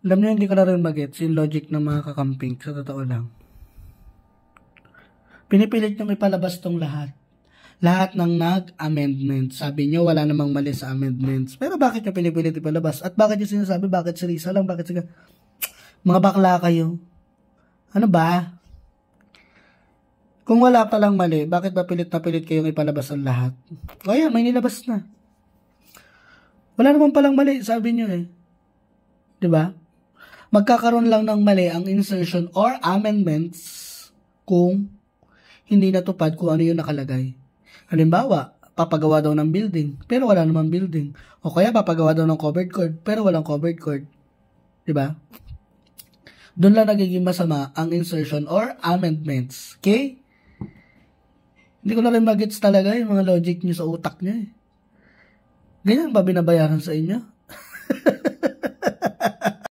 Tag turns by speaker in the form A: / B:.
A: Alam niyo, hindi ko na rin mag-gets yung logic ng mga kakamping, sa totoo lang. Pinipilit niyong ipalabas tong lahat. Lahat ng nag-amendments. Sabi niyo, wala namang mali sa amendments. Pero bakit niyo pinipilit ipalabas? At bakit niyo sinasabi, bakit si Risa lang? Bakit siya? Mga bakla kayo. Ano ba? Kung wala palang mali, bakit ba pilit na pilit kayong ipalabas ang lahat? O yan, may nilabas na. Wala naman palang mali, sabi niyo eh. Diba? Magkakaroon lang ng mali ang insertion or amendments kung hindi natupad kung ano yung nakalagay. Halimbawa, papagawa daw ng building, pero wala namang building. O kaya papagawa daw ng covered court, pero walang covered court. Diba? Doon lang nagiging masama ang insertion or amendments. Okay? Hindi ko na rin magets talaga yung mga logic nyo sa utak nyo eh. Ganyan ba binabayaran sa inyo?